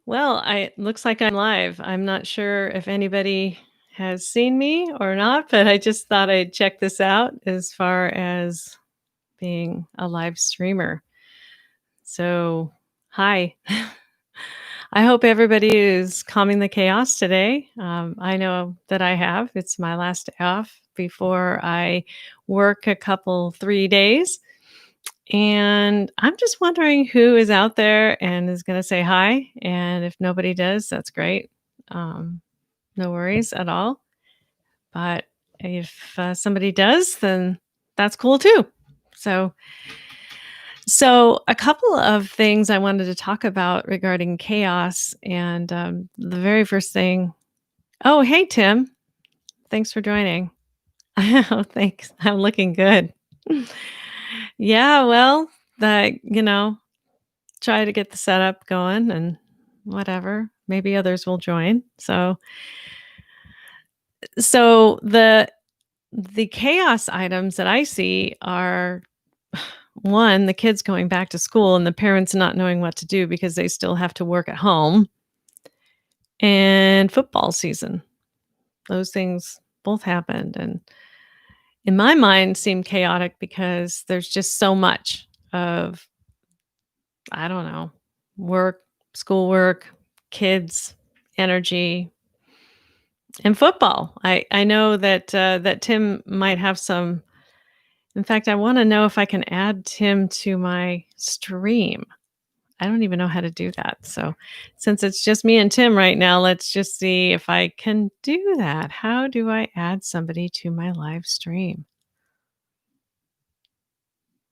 Well, it looks like I'm live. I'm not sure if anybody has seen me or not, but I just thought I'd check this out as far as being a live streamer. So, hi. I hope everybody is calming the chaos today. I know that I have. It's my last day off before I work 3 days. And I'm just wondering who is out there and is going to say hi. And if nobody does, that's great. Um, no worries at all. But if somebody does, then that's cool too. So, so a couple of things I wanted to talk about regarding chaos. And the very first thing, oh, hey, Tim. Thanks for joining. Oh, thanks. I'm looking good. Yeah, well, try to get the setup going and whatever. Maybe others will join. So the chaos items that I see are one, the kids going back to school and the parents not knowing what to do because they still have to work at home, and football season. Those things both happened and in my mind seem chaotic because there's just so much of, I don't know, work, schoolwork, kids, energy, and football. I know that that Tim might have some. In fact, I want to know if I can add Tim to my stream. I don't even know how to do that. So, since it's just me and Tim right now, let's just see if I can do that. How do I add somebody to my live stream?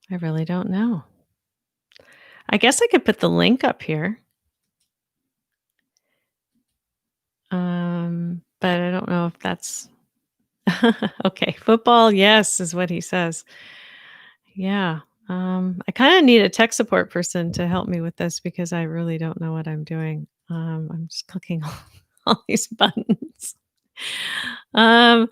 I really don't know. I guess I could put the link up here. But I don't know if that's okay. Football, yes, is what he says. Yeah. I kind of need a tech support person to help me with this because I really don't know what I'm doing. I'm just clicking all these buttons. Um,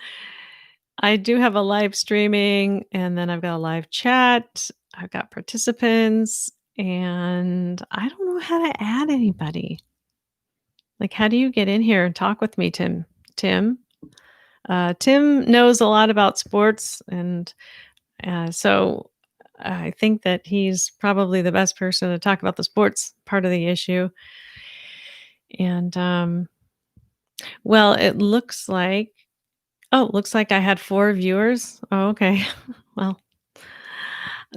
I do have a live streaming, and then I've got a live chat. I've got participants, and I don't know how to add anybody. Like, how do you get in here and talk with me, Tim? Tim knows a lot about sports, and so I think that he's probably the best person to talk about the sports part of the issue. And well, it looks like, oh, it looks like I had 4 viewers. Oh, okay. Well,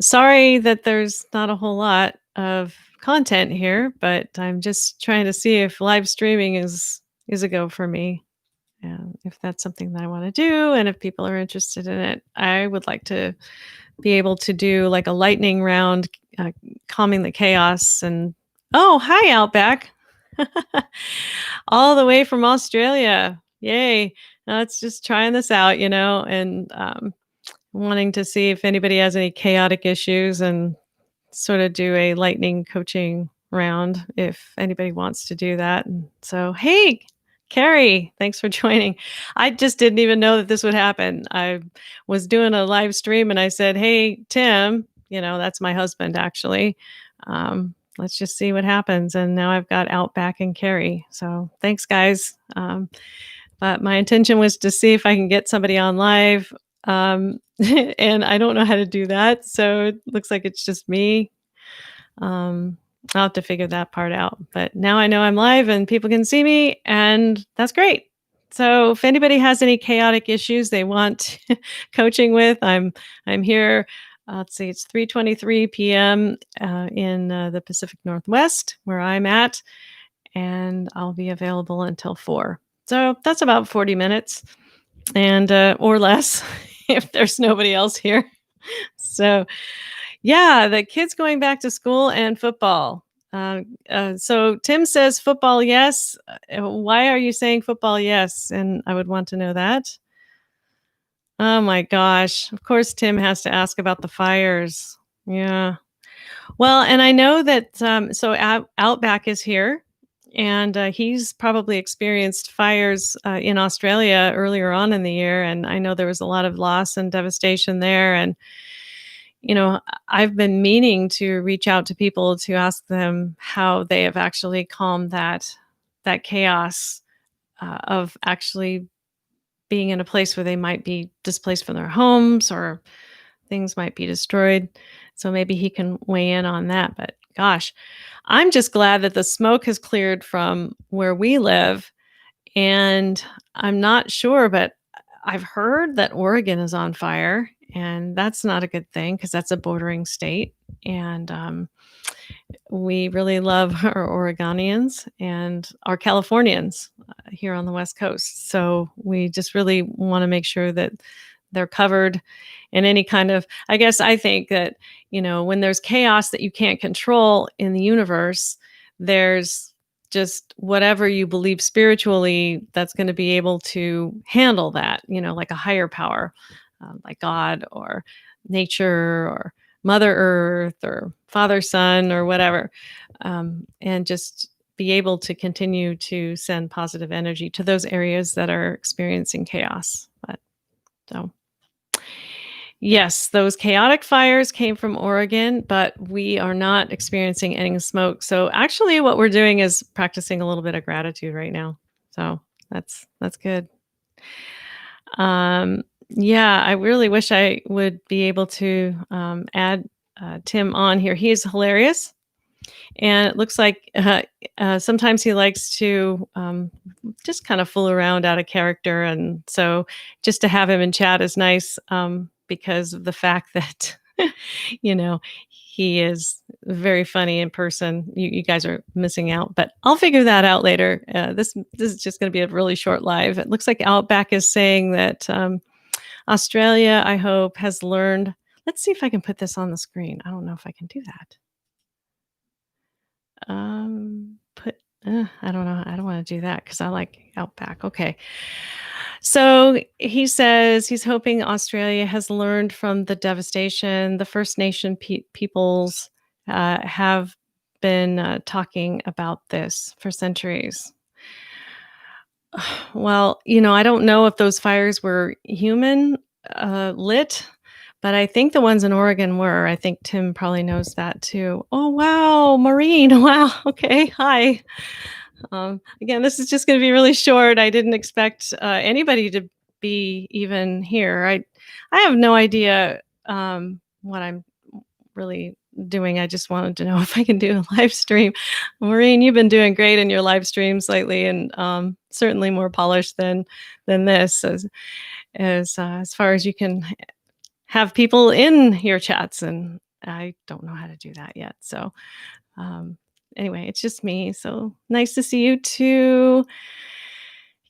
sorry that there's not a whole lot of content here, but I'm just trying to see if live streaming is a go for me. And if that's something that I want to do, and if people are interested in it, I would like to be able to do like a lightning round, calming the chaos. And oh, hi, Outback, all the way from Australia. Yay. It's just trying this out, and wanting to see if anybody has any chaotic issues and sort of do a lightning coaching round if anybody wants to do that. And so, hey, Carrie, thanks for joining. I just didn't even know that this would happen. I was doing a live stream and I said, hey, Tim, that's my husband actually. Let's just see what happens. And now I've got Outback and Carrie. So thanks, guys. But my intention was to see if I can get somebody on live. And I don't know how to do that. So it looks like it's just me. I'll have to figure that part out. But now I know I'm live and people can see me, and that's great. So if anybody has any chaotic issues they want coaching with, I'm here. Let's see, it's 3:23 p.m. In the Pacific Northwest where I'm at, and I'll be available until 4. So that's about 40 minutes and or less if there's nobody else here. So yeah, the kids going back to school and football. So Tim says football, yes. Why are you saying football, yes? And I would want to know that. Oh my gosh. Of course, Tim has to ask about the fires. Yeah. Well, and I know that so Outback is here, and he's probably experienced fires in Australia earlier on in the year. And I know there was a lot of loss and devastation there. And I've been meaning to reach out to people to ask them how they have actually calmed that chaos, of actually being in a place where they might be displaced from their homes or things might be destroyed. So maybe he can weigh in on that. But gosh, I'm just glad that the smoke has cleared from where we live. And I'm not sure, but I've heard that Oregon is on fire. And that's not a good thing because that's a bordering state. And we really love our Oregonians and our Californians here on the West Coast. So we just really want to make sure that they're covered in any kind of, I guess I think that, when there's chaos that you can't control in the universe, there's just whatever you believe spiritually that's going to be able to handle that, like a higher power, like God or nature or Mother Earth or Father Sun or whatever, and just be able to continue to send positive energy to those areas that are experiencing chaos. But so, yes, those chaotic fires came from Oregon, but we are not experiencing any smoke. So actually, what we're doing is practicing a little bit of gratitude right now. So that's good. Yeah, I really wish I would be able to add Tim on here. He is hilarious. And it looks like sometimes he likes to just kind of fool around out of character. And so just to have him in chat is nice, because of the fact that, you know, he is very funny in person. You guys are missing out, but I'll figure that out later. This is just going to be a really short live. It looks like Outback is saying that Australia, I hope, has learned. Let's see if I can put this on the screen. I don't know if I can do that. Put I don't know. I don't wanna do that because I like Outback. Okay. So, he says he's hoping Australia has learned from the devastation. The First Nation peoples, have been, talking about this for centuries. Well, I don't know if those fires were human, lit, but I think the ones in Oregon were. I think Tim probably knows that too. Oh, wow, Maureen. Wow. Okay. Hi. Again, this is just going to be really short. I didn't expect anybody to be even here. I have no idea what I'm really doing. I just wanted to know if I can do a live stream. Maureen, you've been doing great in your live streams lately, and certainly more polished than this, as far as you can have people in your chats. And I don't know how to do that yet. So um, anyway, it's just me. So nice to see you too.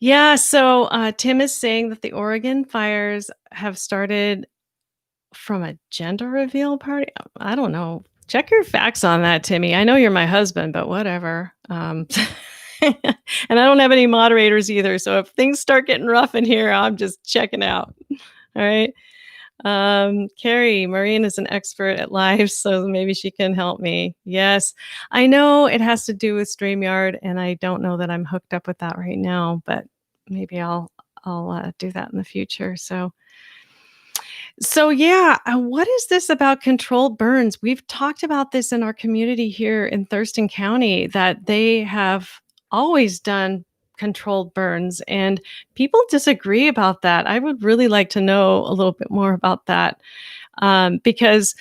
Yeah. So Tim is saying that the Oregon fires have started from a gender reveal party? I don't know. Check your facts on that, Timmy. I know you're my husband, but whatever. And I don't have any moderators either. So if things start getting rough in here, I'm just checking out. All right. Carrie, Maureen is an expert at live, so maybe she can help me. Yes. I know it has to do with StreamYard, and I don't know that I'm hooked up with that right now, but maybe I'll do that in the future. So yeah, what is this about controlled burns? We've talked about this in our community here in Thurston County that they have always done controlled burns, and people disagree about that. I would really like to know a little bit more about that, because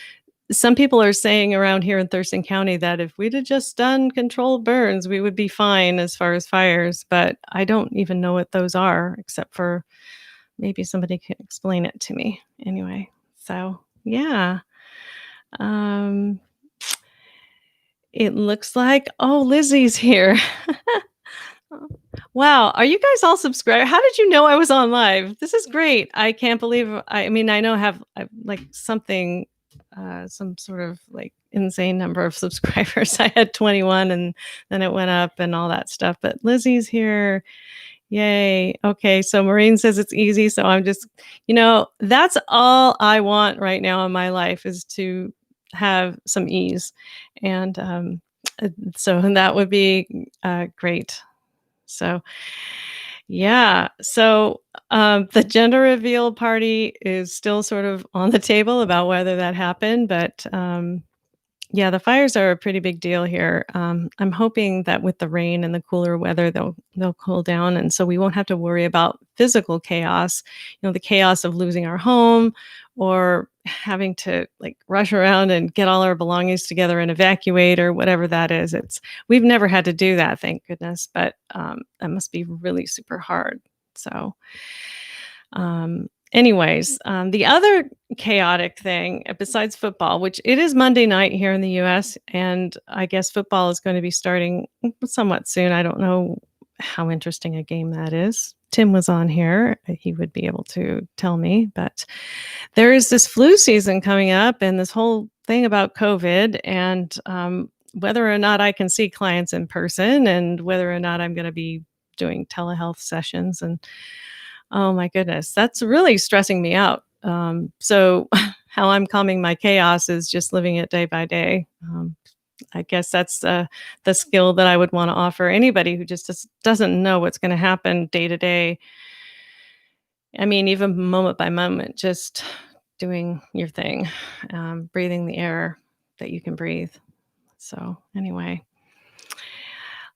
some people are saying around here in Thurston County that if we'd have just done controlled burns, we would be fine as far as fires. But I don't even know what those are, except for maybe somebody can explain it to me. Anyway, so yeah. Um, it looks like, oh, Lizzie's here. Wow, are you guys all subscribed? How did you know I was on live? This is great. I can't believe I mean, I know I have like something some sort of like insane number of subscribers. I had 21 and then it went up and all that stuff. But Lizzie's here. Yay. Okay. So Maureen says it's easy. So I'm just, that's all I want right now in my life is to have some ease. And so that would be great. So, Yeah. So, the gender reveal party is still sort of on the table about whether that happened, but, yeah, the fires are a pretty big deal here. I'm hoping that with the rain and the cooler weather, they'll cool down, and so we won't have to worry about physical chaos. The chaos of losing our home or having to like rush around and get all our belongings together and evacuate or whatever that is. We've never had to do that, thank goodness, but that must be really super hard. So, the other chaotic thing besides football, which it is Monday night here in the US, and I guess football is going to be starting somewhat soon. I don't know how interesting a game that is. Tim was on here. He would be able to tell me, but there is this flu season coming up and this whole thing about COVID and whether or not I can see clients in person and whether or not I'm going to be doing telehealth sessions. And oh my goodness, that's really stressing me out. So, how I'm calming my chaos is just living it day by day. I guess that's the skill that I would want to offer anybody who just doesn't know what's going to happen day to day. I mean, even moment by moment, just doing your thing, breathing the air that you can breathe. So, anyway,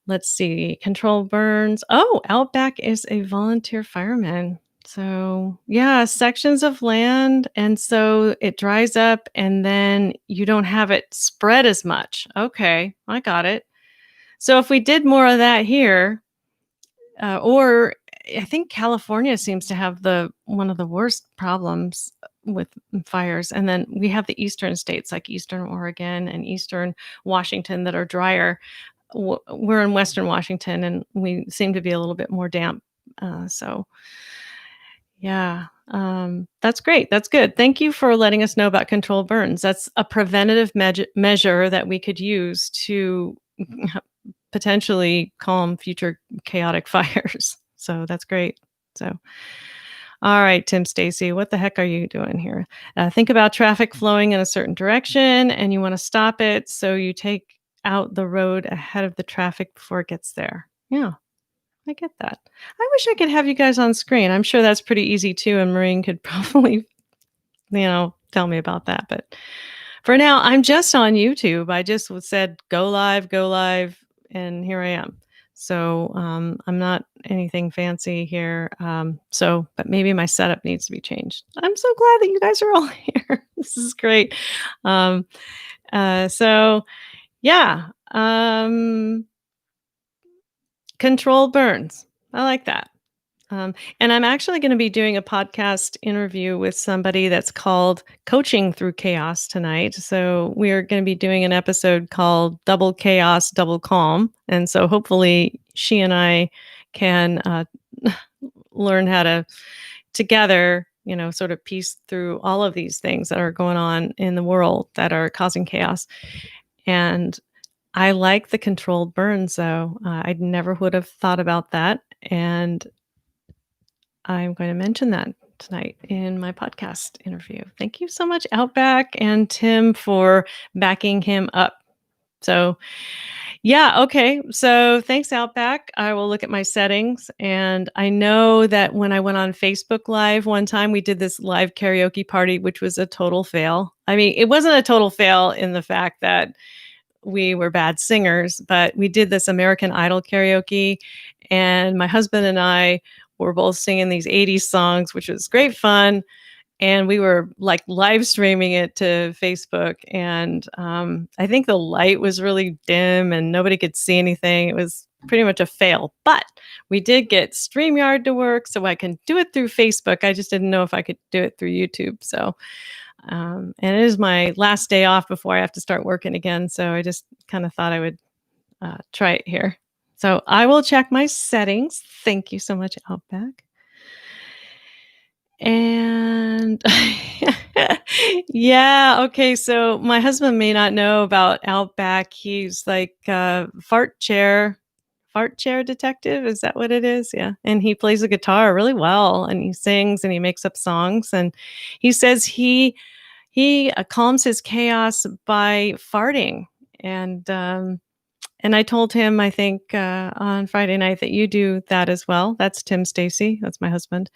let's see. Control burns. Oh, Outback is a volunteer fireman. So, yeah, sections of land. And so it dries up and then you don't have it spread as much. Okay, I got it. So, if we did more of that here, or I think California seems to have the one of the worst problems with fires. And then we have the eastern states like Eastern Oregon and Eastern Washington that are drier. We're in Western Washington, and we seem to be a little bit more damp. So, yeah, that's great. That's good. Thank you for letting us know about controlled burns. That's a preventative measure that we could use to potentially calm future chaotic fires. So that's great. So, all right, Tim Stacy, what the heck are you doing here? Think about traffic flowing in a certain direction and you want to stop it. So you take out the road ahead of the traffic before it gets there. Yeah, I get that. I wish I could have you guys on screen. I'm sure that's pretty easy too. And Maureen could probably, tell me about that. But for now, I'm just on YouTube. I just said go live, and here I am. So I'm not anything fancy here. But maybe my setup needs to be changed. I'm so glad that you guys are all here. This is great. Um, so yeah, control burns. I like that. And I'm actually going to be doing a podcast interview with somebody that's called Coaching Through Chaos tonight. So we're going to be doing an episode called Double Chaos, Double Calm. And so hopefully she and I can learn how to together, sort of piece through all of these things that are going on in the world that are causing chaos. And I like the controlled burns, though. I never would have thought about that. And I'm going to mention that tonight in my podcast interview. Thank you so much, Outback and Tim, for backing him up. So, yeah, okay. So, thanks, Outback. I will look at my settings. And I know that when I went on Facebook Live one time, we did this live karaoke party, which was a total fail. I mean, it wasn't a total fail in the fact that we were bad singers, but we did this American Idol karaoke, and my husband and I were both singing these 80s songs, which was great fun. And we were like live streaming it to Facebook. And I think the light was really dim and nobody could see anything. It was pretty much a fail, but we did get StreamYard to work. So I can do it through Facebook. I just didn't know if I could do it through YouTube. So, and it is my last day off before I have to start working again. So I just kind of thought I would try it here. So I will check my settings. Thank you so much, Outback. And yeah, okay. So my husband may not know about Outback. He's like fart chair detective. Is that what it is? Yeah. And he plays the guitar really well, and he sings and he makes up songs. And he says he calms his chaos by farting. And And I told him, I think, on Friday night that you do that as well. That's Tim Stacy. That's my husband.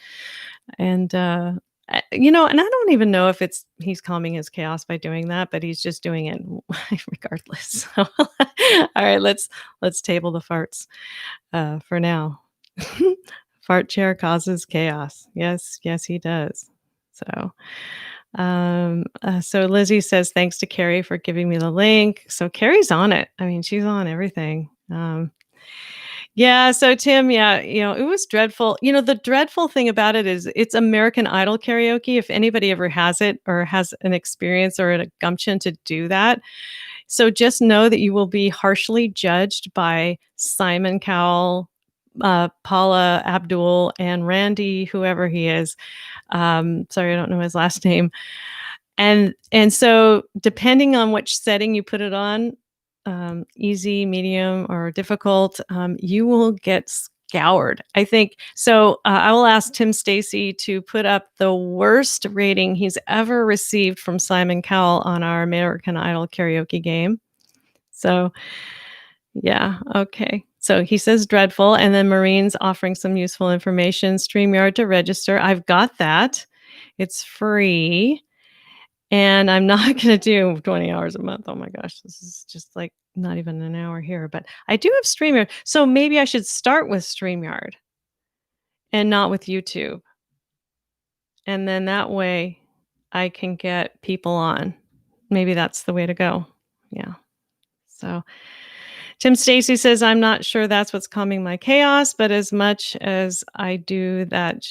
And, and I don't even know if he's calming his chaos by doing that, but he's just doing it regardless. So, all right, let's table the farts for now. Fart chair causes chaos. Yes, yes, he does. So, so Lizzie says thanks to Carrie for giving me the link. So Carrie's on it. I mean, she's on everything. Yeah, so Tim, yeah, it was dreadful. The dreadful thing about it is it's American Idol karaoke. If anybody ever has it or has an experience or a gumption to do that, so just know that you will be harshly judged by Simon Cowell, Paula Abdul, and Randy, whoever he is. Sorry, I don't know his last name. And so depending on which setting you put it on, easy, medium, or difficult, you will get scoured. I think so. I will ask Tim Stacy to put up the worst rating he's ever received from Simon Cowell on our American Idol karaoke game. So, yeah, okay. So he says dreadful, and then Marine's offering some useful information. StreamYard to register. I've got that. It's free. And I'm not gonna do 20 hours a month. Oh my gosh, this is just like not even an hour here, but I do have StreamYard. So maybe I should start with StreamYard and not with YouTube. And then that way I can get people on. Maybe that's the way to go. Yeah. So Tim Stacy says, I'm not sure that's what's calming my chaos, but as much as I do that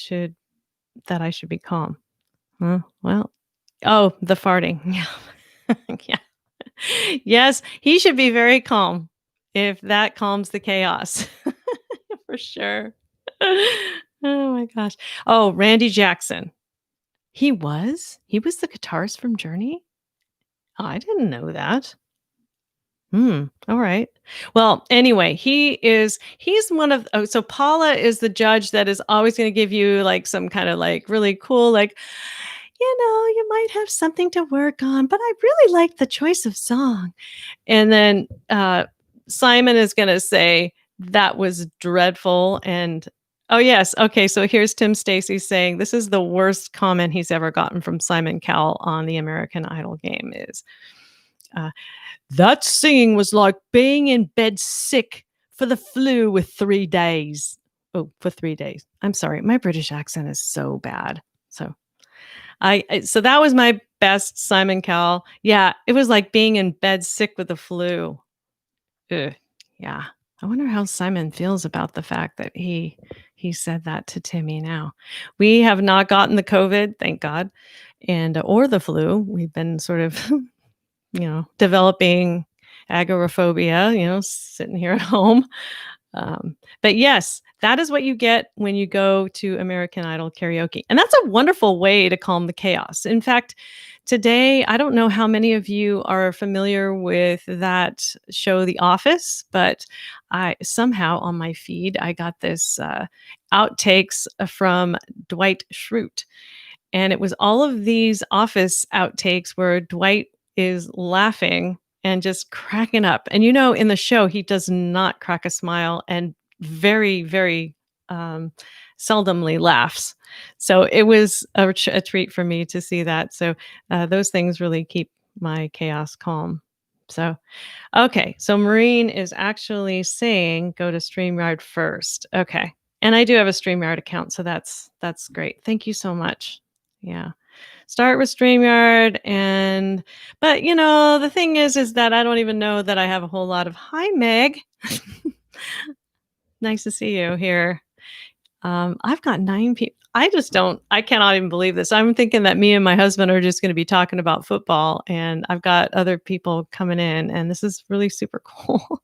I should be calm. Huh? Well, oh, the farting. Yeah. Yeah. Yes, he should be very calm if that calms the chaos. For sure. Oh my gosh. Oh, Randy Jackson. He was? He was the guitarist from Journey? Oh, I didn't know that. All right. Well, anyway, he's one of so Paula is the judge that is always going to give you like some kind of like really cool, like, you might have something to work on, but I really like the choice of song. And then Simon is going to say that was dreadful. And oh yes, okay. So here's Tim Stacy saying this is the worst comment he's ever gotten from Simon Cowell on the American Idol game is uh, that singing was like being in bed sick for the flu with 3 days. Oh, for 3 days. I'm sorry, my British accent is so bad. So so that was my best Simon Cowell. Yeah, it was like being in bed sick with the flu. Ugh, yeah. I wonder how Simon feels about the fact that he said that to Timmy now. We have not gotten the COVID, thank God, and or the flu. We've been sort of, developing agoraphobia, sitting here at home. But yes, that is what you get when you go to American Idol karaoke. And that's a wonderful way to calm the chaos. In fact, today, I don't know how many of you are familiar with that show, The Office, but I somehow on my feed, I got this outtakes from Dwight Schrute. And it was all of these Office outtakes where Dwight is laughing and just cracking up. And in the show, he does not crack a smile and very, very seldomly laughs. So it was a treat for me to see that. So those things really keep my chaos calm. So, okay. So Maureen is actually saying go to StreamYard first. Okay. And I do have a StreamYard account. So that's great. Thank you so much. Yeah. Start with StreamYard but the thing is that I don't even know that I have a whole lot of hi Meg. Nice to see you here. I've got 9 people. I cannot even believe this. I'm thinking that me and my husband are just going to be talking about football and I've got other people coming in and this is really super cool.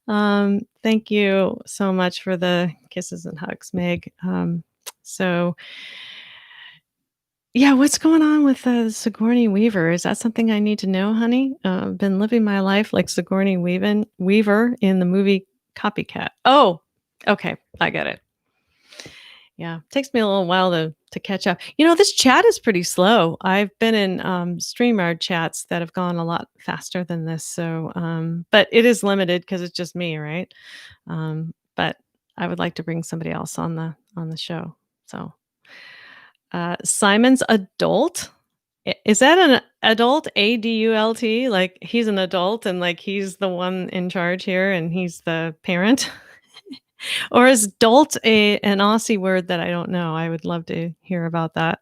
Thank you so much for the kisses and hugs, Meg. So yeah, what's going on with Sigourney Weaver? Is that something I need to know, honey? I've been living my life like Weaver in the movie Copycat. Oh, okay, I get it. Yeah, takes me a little while to to catch up. This chat is pretty slow. I've been in StreamYard chats that have gone a lot faster than this. So, but it is limited because it's just me, right? But I would like to bring somebody else on the show. So, Simon's adult. Is that an adult? ADULT? Like he's an adult and like he's the one in charge here and he's the parent? Or is dolt an Aussie word that I don't know? I would love to hear about that.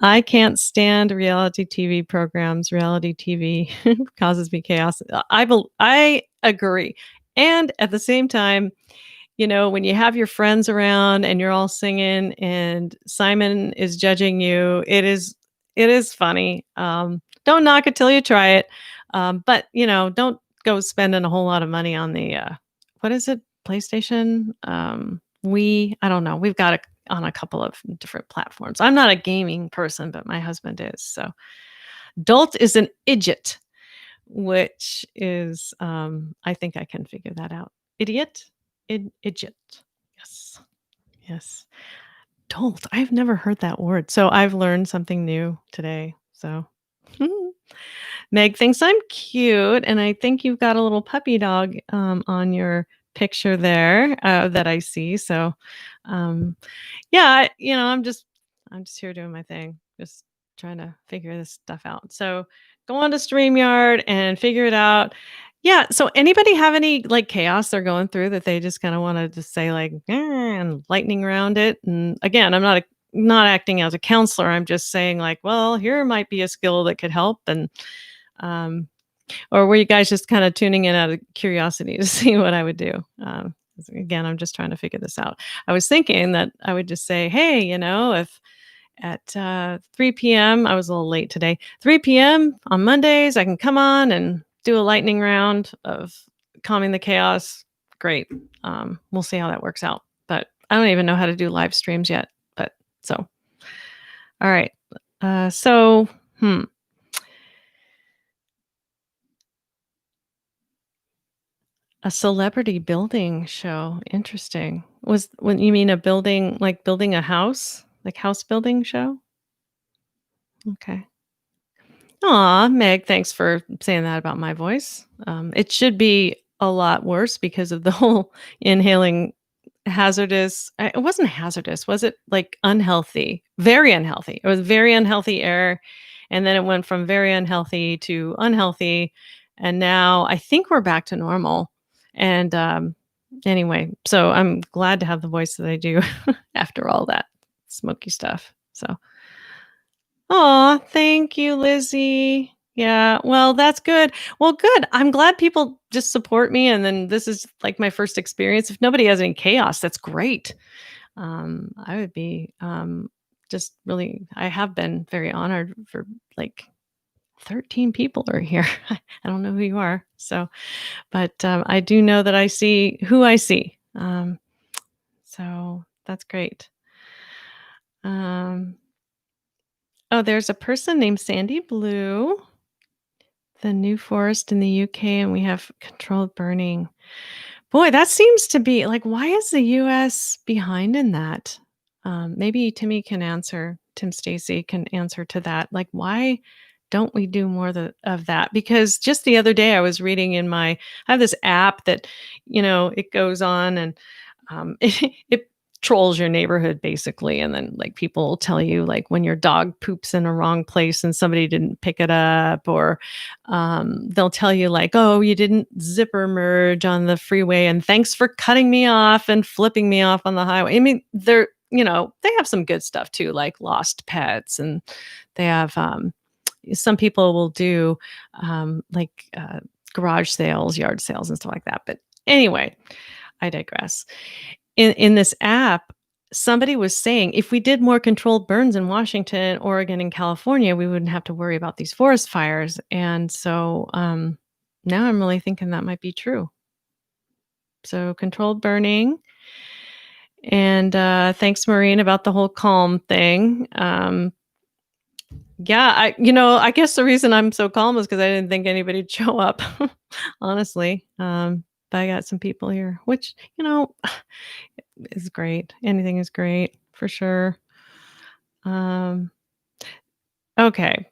I can't stand reality TV programs. Reality TV causes me chaos. I agree. And at the same time, when you have your friends around and you're all singing and Simon is judging you, it is funny. Don't knock it till you try it. But don't go spending a whole lot of money on the what is it? PlayStation? I don't know. We've got it on a couple of different platforms. I'm not a gaming person, but my husband is. So dolt is an idiot, which is I think I can figure that out. Idiot? Idiot. Yes. Yes. Dolt. I've never heard that word. So I've learned something new today. So Meg thinks I'm cute, and I think you've got a little puppy dog on your picture there that I see. So, um, yeah, I'm just here doing my thing, just trying to figure this stuff out. So, go on to StreamYard and figure it out. Yeah. So, anybody have any like chaos they're going through that they just kind of want to just say like and lightning around it? And again, I'm not acting as a counselor. I'm just saying like, well, here might be a skill that could help, and um, or were you guys just kind of tuning in out of curiosity to see what I would do? 'Cause again, I'm just trying to figure this out. I was thinking that I would just say, hey, if at 3 p.m., I was a little late today, 3 p.m. on Mondays, I can come on and do a lightning round of calming the chaos. Great. We'll see how that works out. But I don't even know how to do live streams yet. But so, all right. So, a celebrity building show. Interesting. Was when you mean a building, like building a house, like house building show? Okay. Aw, Meg, thanks for saying that about my voice. It should be a lot worse because of the whole inhaling hazardous. It wasn't hazardous, was it? Like unhealthy, very unhealthy. It was very unhealthy air, and then it went from very unhealthy to unhealthy, and now I think we're back to normal. And anyway, so I'm glad to have the voice that I do after all that smoky stuff. So. Oh, thank you, Lizzie. Yeah, well, that's good. Well, good. I'm glad people just support me, and then this is like my first experience. If nobody has any chaos, that's great. I would be just really. I have been very honored for like 13 people are here. I don't know who you are, so but I do know that I see who I see. So that's great. Um, oh, there's a person named Sandy Blue. The New Forest in the UK, and we have controlled burning. Boy, that seems to be like, why is the US behind in that? Maybe Tim Stacy can answer to that. Like, why don't we do more of that? Because just the other day I was reading I have this app that, it goes on and it trolls your neighborhood basically. And then like people will tell you like when your dog poops in a wrong place and somebody didn't pick it up, or they'll tell you like, oh, you didn't zipper merge on the freeway and thanks for cutting me off and flipping me off on the highway. I mean, they have some good stuff too, like lost pets, and they have some people will do garage sales, yard sales and stuff like that. But anyway, I digress. In this app, somebody was saying if we did more controlled burns in Washington, Oregon, and California, we wouldn't have to worry about these forest fires. And so now I'm really thinking that might be true. So controlled burning. And thanks, Maureen, about the whole calm thing. Yeah, I guess the reason I'm so calm is because I didn't think anybody'd show up, honestly. But I got some people here, which, is great. Anything is great for sure. Um, okay.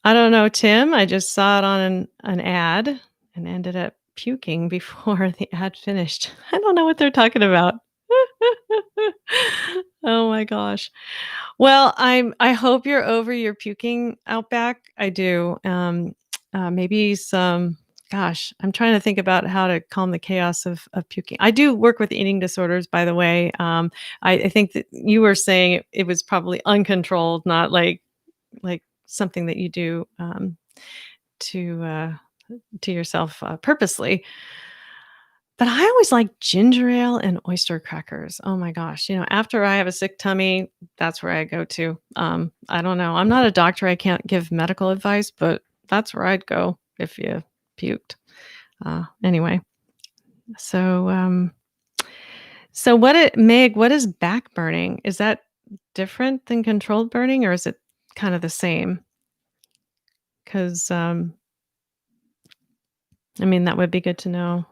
I don't know, Tim. I just saw it on an ad and ended up puking before the ad finished. I don't know what they're talking about. Oh my gosh. Well, I hope you're over your puking outback. I do. Maybe some. Gosh, I'm trying to think about how to calm the chaos of puking. I do work with eating disorders, by the way. I think that you were saying it was probably uncontrolled, not like something that you do to to yourself purposely. But I always like ginger ale and oyster crackers. Oh my gosh. After I have a sick tummy, that's where I go to. I don't know. I'm not a doctor. I can't give medical advice, but that's where I'd go if you puked. Anyway, so Meg, what is back burning? Is that different than controlled burning or is it kind of the same? Because I mean, that would be good to know.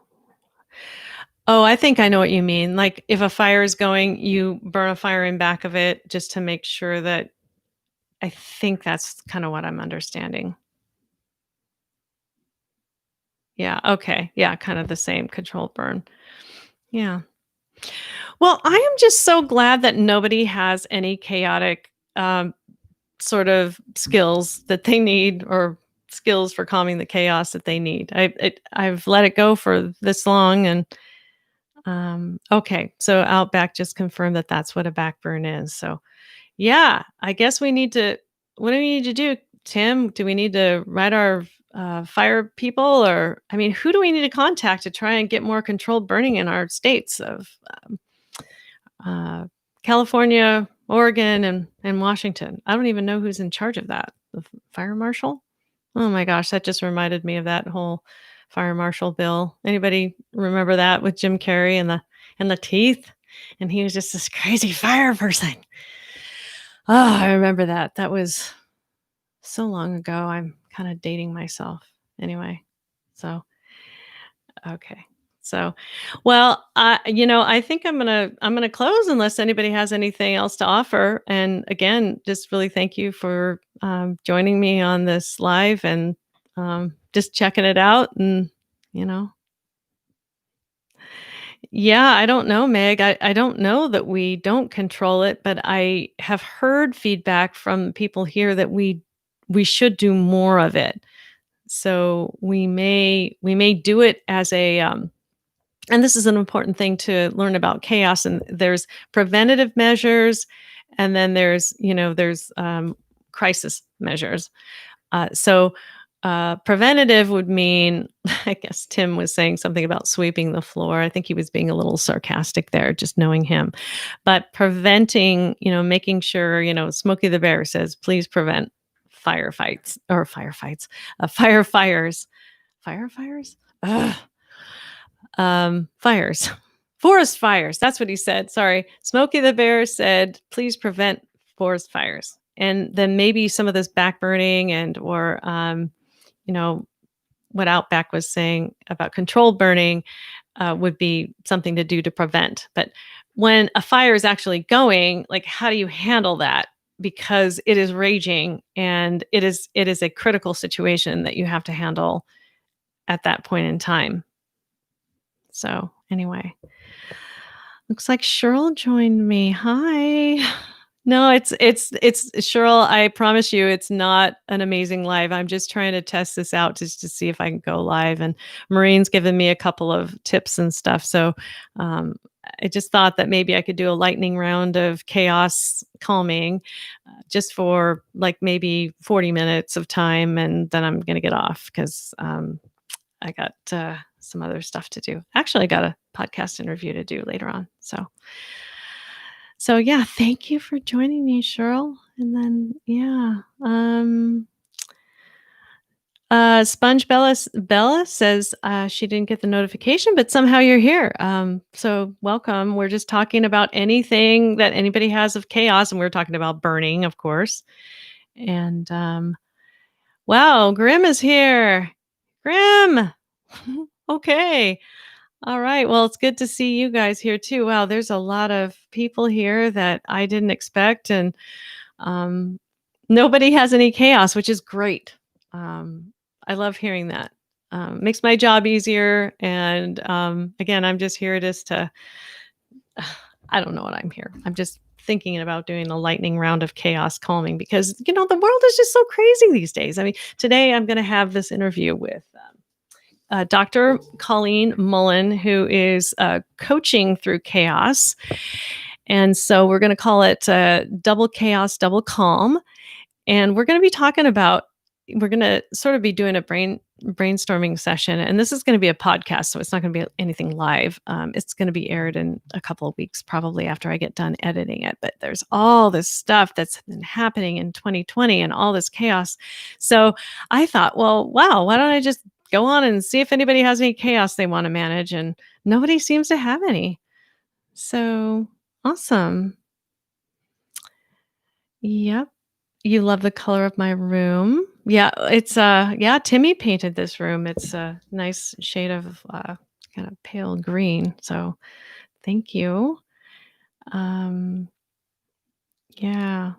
Oh, I think I know what you mean. Like if a fire is going, you burn a fire in back of it just to make sure that I think that's kind of what I'm understanding. Yeah, okay. Yeah, kind of the same controlled burn. Yeah. Well, I am just so glad that nobody has any chaotic sort of skills that they need or skills for calming the chaos that they need. I've let it go for this long and okay. So Outback just confirmed that that's what a back burn is. So yeah, I guess we need to what do we need to do, Tim? Do we need to write our, fire people or I mean, who do we need to contact to try and get more controlled burning in our states of, uh, California, Oregon, and Washington? I don't even know who's in charge of that. The fire marshal? Oh my gosh, that just reminded me of that whole fire marshal bill. Anybody remember that with Jim Carrey and the teeth? And he was just this crazy fire person. Oh, I remember that. That was so long ago. I'm kind of dating myself. Anyway, so okay. So, well, I think I'm gonna close unless anybody has anything else to offer. And again, just really thank you for joining me on this live and just checking it out. And you know, yeah, I don't know, Meg. I don't know that we don't control it, but I have heard feedback from people here that we should do more of it. So we may do it as a and this is an important thing to learn about chaos. And there's preventative measures, and then there's crisis measures. Preventative would mean, I guess Tim was saying something about sweeping the floor. I think he was being a little sarcastic there, just knowing him. But preventing, making sure, Smokey the Bear says, please prevent fire fires, Ugh. Fires, forest fires. That's what he said. Sorry. Smokey the Bear said, please prevent forest fires. And then maybe some of this back burning or you know, what Outback was saying about controlled burning would be something to do to prevent. But when a fire is actually going, like, how do you handle that? Because it is raging and it is a critical situation that you have to handle at that point in time. So anyway, looks like Cheryl joined me. Hi. No, it's Cheryl, I promise you it's not an amazing live. I'm just trying to test this out just to see if I can go live, and Maureen's given me a couple of tips and stuff. So, um, I just thought that maybe I could do a lightning round of chaos calming, just for, like, maybe 40 minutes of time, and then I'm gonna get off 'cause, I got, some other stuff to do. Actually, I got a podcast interview to do later on. So yeah, thank you for joining me, Cheryl. And then yeah, Sponge Bella says she didn't get the notification, but somehow you're here. So welcome. We're just talking about anything that anybody has of chaos, and we're talking about burning, of course. And wow, Grim is here. Grim. Okay. All right. Well, it's good to see you guys here too. Wow, there's a lot of people here that I didn't expect, and um, nobody has any chaos, which is great. I love hearing that. Makes my job easier. And again, I'm just here just to, I don't know what I'm here. I'm just thinking about doing a lightning round of chaos calming because, the world is just so crazy these days. I mean, today I'm going to have this interview with Dr. Colleen Mullen, who is coaching through chaos. And so we're going to call it Double Chaos, Double Calm. And we're going to be talking about, we're going to sort of be doing a brainstorming session. And this is going to be a podcast, so it's not going to be anything live. It's going to be aired in a couple of weeks, probably after I get done editing it. But there's all this stuff that's been happening in 2020 and all this chaos. So I thought, well, wow, why don't I just go on and see if anybody has any chaos they want to manage? And nobody seems to have any. So awesome. Yep. You love the color of my room. Yeah, it's yeah, Timmy painted this room. It's a nice shade of kind of pale green. So thank you. Um yeah.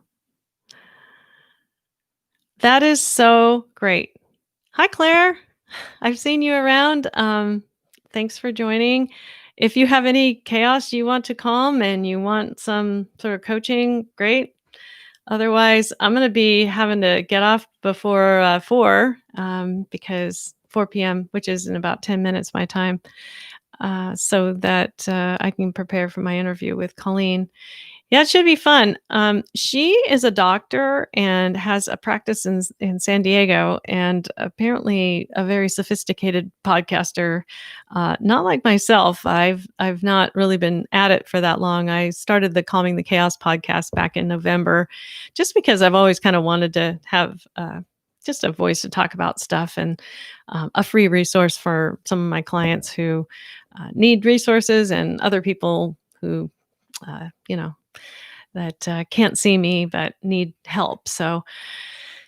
That is so great. Hi Claire. I've seen you around. Thanks for joining. If you have any chaos you want to calm and you want some sort of coaching, great. Otherwise, I'm going to be having to get off before 4 because 4 p.m., which is in about 10 minutes my time, so that I can prepare for my interview with Colleen. Yeah, it should be fun. She is a doctor and has a practice in San Diego, and apparently a very sophisticated podcaster. Not like myself. I've not really been at it for that long. I started the Calming the Chaos podcast back in November, just because I've always kind of wanted to have just a voice to talk about stuff and a free resource for some of my clients who need resources and other people who, you know that can't see me but need help. So,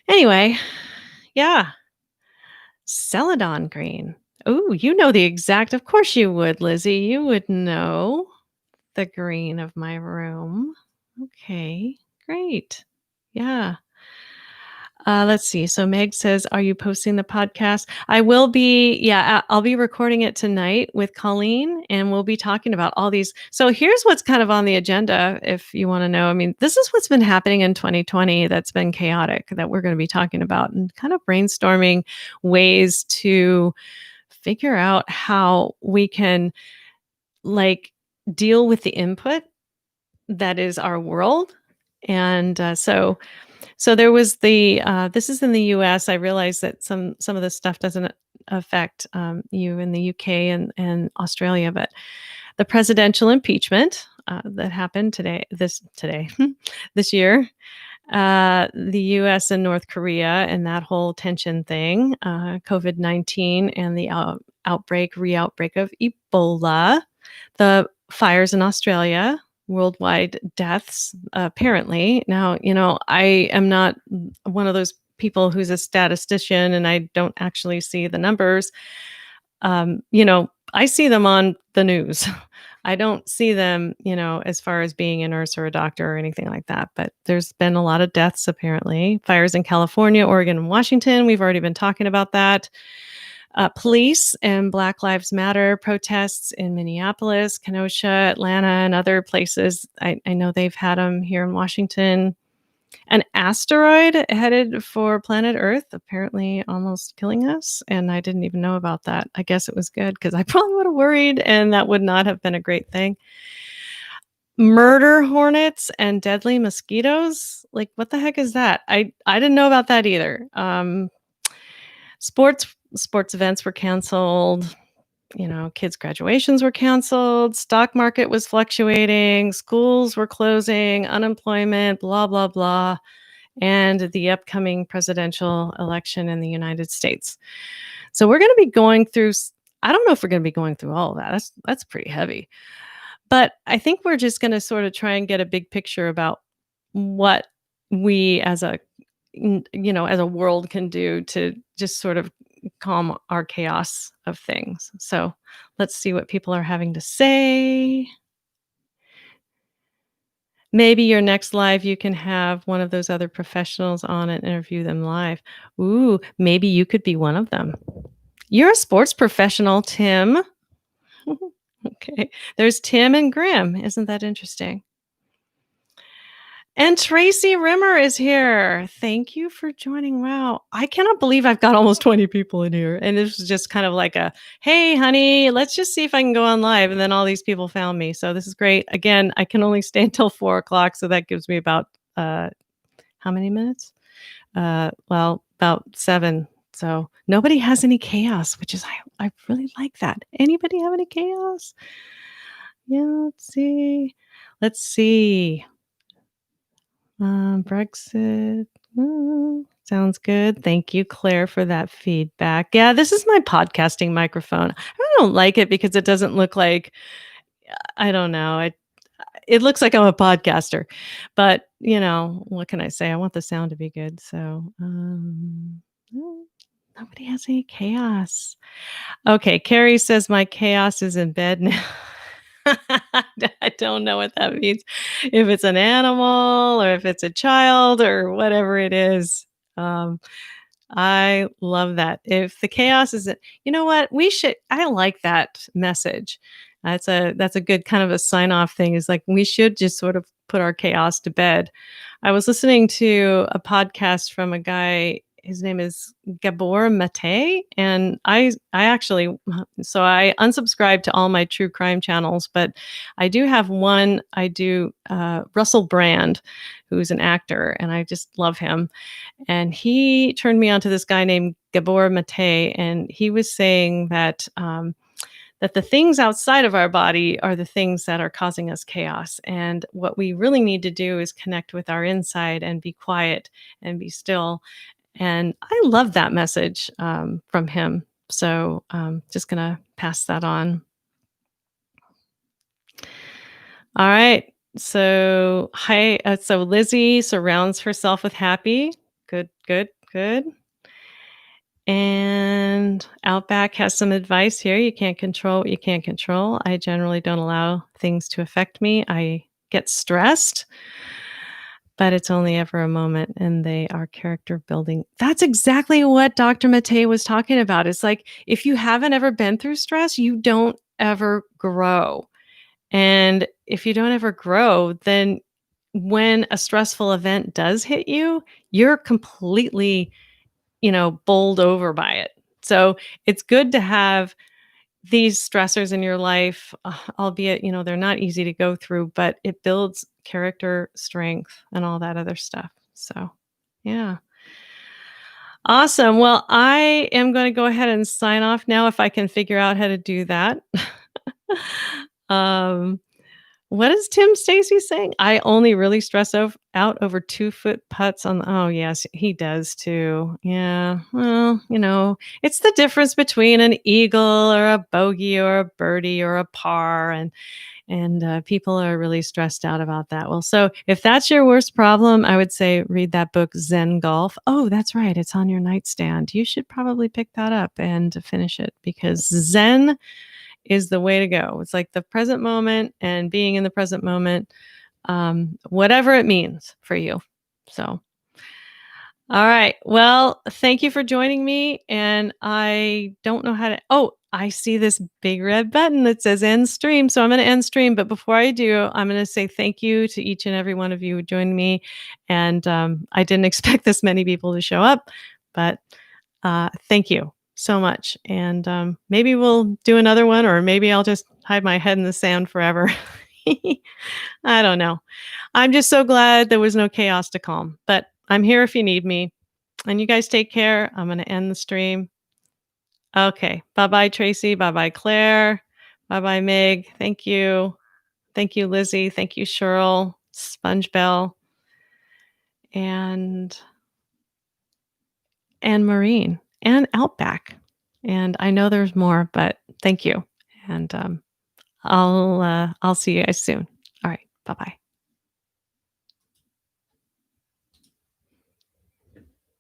anyway, yeah, Celadon green. Oh, you know the exact, of course you would, Lizzie. You would know the green of my room. Okay, great. Yeah. Let's see. So Meg says, "Are you posting the podcast?" I will be. Yeah, I'll be recording it tonight with Colleen, and we'll be talking about all these. So here's what's kind of on the agenda, if you want to know. I mean, this is what's been happening in 2020 that's been chaotic that we're going to be talking about, and kind of brainstorming ways to figure out how we can like deal with the input that is our world. And so there was the this is in the US. I realize that some of this stuff doesn't affect you in the UK and Australia, but the presidential impeachment that happened today this year, the US and North Korea and that whole tension thing, COVID-19 and the re-outbreak of Ebola, the fires in Australia, worldwide deaths, apparently. Now, I am not one of those people who's a statistician and I don't actually see the numbers. I see them on the news. I don't see them, as far as being a nurse or a doctor or anything like that. But there's been a lot of deaths, apparently. Fires in California, Oregon, and Washington. We've already been talking about that. Police and Black Lives Matter protests in Minneapolis, Kenosha, Atlanta, and other places. I know they've had them here in Washington. An asteroid headed for planet Earth, apparently almost killing us. And I didn't even know about that. I guess it was good because I probably would have worried, and that would not have been a great thing. Murder hornets and deadly mosquitoes. Like, what the heck is that? I didn't know about that either. Sports events were canceled. Kids' graduations were canceled. Stock market was fluctuating. Schools were closing. Unemployment, blah, blah, blah. And the upcoming presidential election in the United States. So we're going to be going through, I don't know if we're going to be going through all of that. That's pretty heavy. But I think we're just going to sort of try and get a big picture about what we as a world can do to just sort of calm our chaos of things. So let's see what people are having to say. Maybe your next live, you can have one of those other professionals on and interview them live. Ooh, maybe you could be one of them. You're a sports professional, Tim. Okay. There's Tim and Grim. Isn't that interesting? And Tracy Rimmer is here. Thank you for joining. Wow. I cannot believe I've got almost 20 people in here. And this was just kind of like a, hey, honey, let's just see if I can go on live. And then all these people found me. So this is great. Again, I can only stay until 4 o'clock. So that gives me about, how many minutes? Well, about 7. So nobody has any chaos, which is, I really like that. Anybody have any chaos? Yeah, let's see. Let's see. Brexit. Sounds good. Thank you, Claire, for that feedback. Yeah, this is my podcasting microphone. I don't like it because it doesn't look like, I don't know. It looks like I'm a podcaster, but what can I say? I want the sound to be good. So, nobody has any chaos. Okay, Carrie says my chaos is in bed now. I don't know what that means. If it's an animal or if it's a child or whatever it is. Um, I love that. If the chaos is, you know what? I like that message. That's a good kind of a sign off thing, is like, we should just sort of put our chaos to bed. I was listening to a podcast from a guy, his name is Gabor Mate, and I actually, so I unsubscribed to all my true crime channels, but I do have one. I do Russell Brand, who's an actor, and I just love him. And he turned me on to this guy named Gabor Mate, and he was saying that that the things outside of our body are the things that are causing us chaos. And what we really need to do is connect with our inside and be quiet and be still. And I love that message from him. So just going to pass that on. All right. So, hi. So Lizzie surrounds herself with happy. Good, good, good. And Outback has some advice here. You can't control what you can't control. I generally don't allow things to affect me. I get stressed, but it's only ever a moment, and they are character building. That's exactly what Dr. Mate was talking about. It's like, if you haven't ever been through stress, you don't ever grow. And if you don't ever grow, then when a stressful event does hit you, you're completely, bowled over by it. So it's good to have these stressors in your life, albeit, they're not easy to go through, but it builds character strength and all that other stuff. So, yeah. Awesome. Well, I am going to go ahead and sign off now if I can figure out how to do that. um, what is Tim Stacy saying? I only really stress out over 2-foot putts on. Oh, yes, he does too. Yeah. Well, it's the difference between an eagle or a bogey or a birdie or a par, and people are really stressed out about that. Well, so if that's your worst problem, I would say read that book, Zen Golf. Oh, that's right. It's on your nightstand. You should probably pick that up and finish it, because Zen is the way to go. It's like the present moment and being in the present moment, whatever it means for you. So, all right. Well, thank you for joining me. And I don't know how to. Oh, I see this big red button that says end stream. So I'm going to end stream. But before I do, I'm going to say thank you to each and every one of you who joined me. And I didn't expect this many people to show up, but thank you so much. And maybe we'll do another one, or maybe I'll just hide my head in the sand forever. I don't know. I'm just so glad there was no chaos to calm, but I'm here if you need me. And you guys take care. I'm going to end the stream. Okay. Bye-bye, Tracy. Bye-bye, Claire. Bye-bye, Meg. Thank you. Thank you, Lizzie. Thank you, Cheryl, Sponge Bell, and Marine, and Outback. And I know there's more, but thank you. And I'll see you guys soon. All right. Bye-bye.